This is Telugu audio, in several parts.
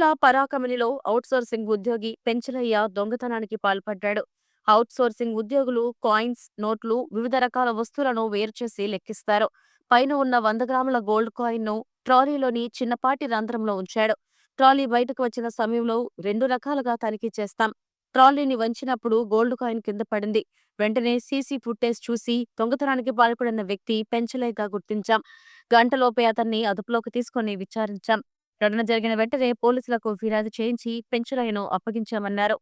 తిరుమల పరాకమణిలో ఔట్సోర్సింగ్ ఉద్యోగి పెంచలయ్య దొంగతనానికి పాల్పడ్డాడు. ఔట్సోర్సింగ్ ఉద్యోగులు కాయిన్స్, నోట్లు, వివిధ రకాల వస్తువులను వేరుచేసి లెక్కిస్తారు. పైన ఉన్న 100 గ్రాముల గోల్డ్ కాయిన్ను ట్రాలీలోని చిన్నపాటి రంధ్రంలో ఉంచాడు. ట్రాలీ బయటకు వచ్చిన సమయంలో 2 రకాలుగా తనిఖీ చేస్తాం. ట్రాలీని వంచినప్పుడు గోల్డ్ కాయిన్ కింద పడింది. వెంటనే సీసీ ఫుటేజ్ చూసి దొంగతనానికి పాల్పడిన వ్యక్తి పెంచలయ్యగా గుర్తించాం. గంటలోపే అతన్ని అదుపులోకి తీసుకుని విచారించాం. ఘటన జరిగిన వెంటనే పోలీసులకు ఫిర్యాదు చేయించి పెంచలయ్యను అప్పగించామన్నారు.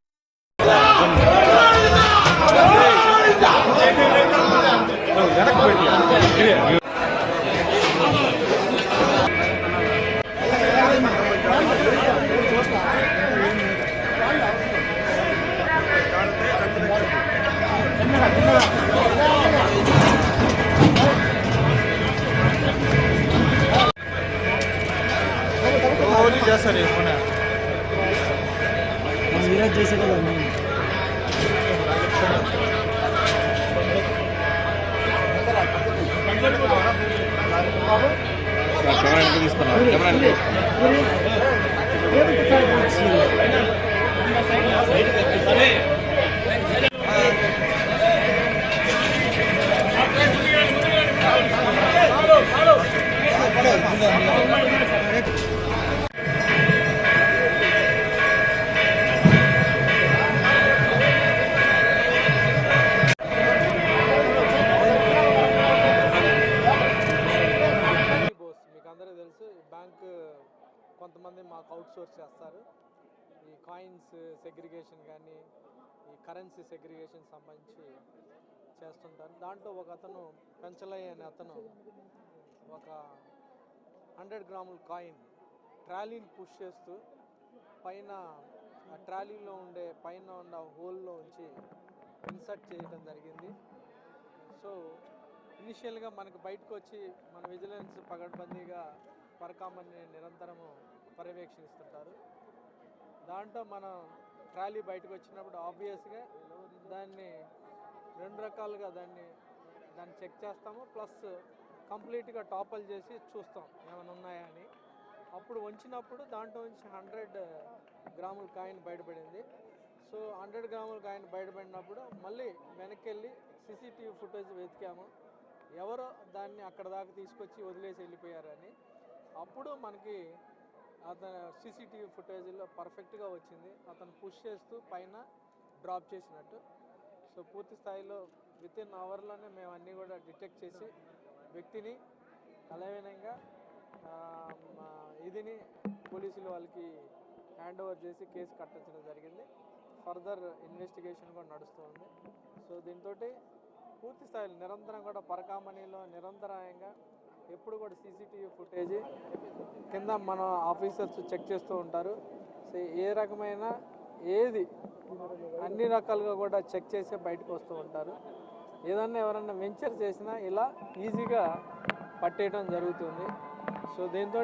చేస్తారు చేసే కదా బ్యాంక్ కొంతమంది మాకు అవుట్సోర్స్ చేస్తారు. ఈ కాయిన్స్ సెగ్రిగేషన్ కానీ ఈ కరెన్సీ సెగ్రిగేషన్ సంబంధించి చేస్తుంటారు. దాంట్లో ఒక అతను పెంచలయ్య అనే అతను ఒక 100 గ్రాముల కాయిన్ ట్రాలీని పుష్ చేస్తూ పైన ఆ ట్రాలీలో ఉండే పైన ఉన్న హోల్లో ఉంచి ఇన్సర్ట్ చేయడం జరిగింది. సో ఇనిషియల్గా మనకు బయటకు వచ్చి మన విజిలెన్స్ పగడ్బందీగా పరకామణిని నిరంతరము పర్యవేక్షిస్తుంటారు. దాంట్లో మనం ట్రాలీ బయటకు వచ్చినప్పుడు ఆబ్వియస్గా దాన్ని 2 రకాలుగా దాన్ని చెక్ చేస్తాము. ప్లస్ కంప్లీట్గా టాపల్ చేసి చూస్తాం ఏమైనా ఉన్నాయా అని. అప్పుడు వంచినప్పుడు దాంట్లో నుంచి 100 గ్రాముల కాయిన్ బయటపడింది. సో 100 గ్రాముల కాయిన్ బయటపడినప్పుడు మళ్ళీ వెనక్కి వెళ్ళి సీసీటీవీ ఫుటేజ్ వెతికాము, ఎవరో దాన్ని అక్కడ దాకా తీసుకొచ్చి వదిలేసి వెళ్ళిపోయారని. అప్పుడు మనకి అతను సీసీటీవీ ఫుటేజ్లో పర్ఫెక్ట్గా వచ్చింది, అతను పుష్ చేస్తూ పైన డ్రాప్ చేసినట్టు. సో పూర్తి స్థాయిలో వితిన్ అవర్లోనే మేము అన్నీ కూడా డిటెక్ట్ చేసి వ్యక్తిని అలవీనంగా ఇదిని పోలీసులు వాళ్ళకి హ్యాండ్ ఓవర్ చేసి కేసు కట్టించడం జరిగింది. ఫర్దర్ ఇన్వెస్టిగేషన్ కూడా నడుస్తుంది. సో దీంతో పూర్తి స్థాయిలో నిరంతరం కూడా పరకామణిలో నిరంతరాయంగా ఎప్పుడు కూడా సీసీటీవీ ఫుటేజ్ కింద మన ఆఫీసర్స్ చెక్ చేస్తూ ఉంటారు. సో ఏ రకమైన ఏది అన్ని రకాలుగా కూడా చెక్ చేసి బయటకు వస్తూ ఉంటారు. ఏదన్నా ఎవరన్నా వెంచర్ చేసినా ఇలా ఈజీగా పట్టేయడం జరుగుతుంది. సో దీంతో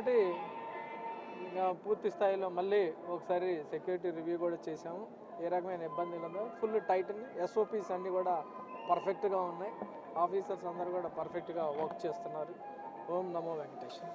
పూర్తి స్థాయిలో మళ్ళీ ఒకసారి సెక్యూరిటీ రివ్యూ కూడా చేసాము. ఏ రకమైన ఇబ్బందులు ఉందో ఫుల్ టైట్ ఎస్ఓపీస్ అన్నీ కూడా పర్ఫెక్ట్గా ఉన్నాయి. ఆఫీసర్స్ అందరూ కూడా పర్ఫెక్ట్గా వర్క్ చేస్తున్నారు. ఓం నమో వెంకటేశ్వర.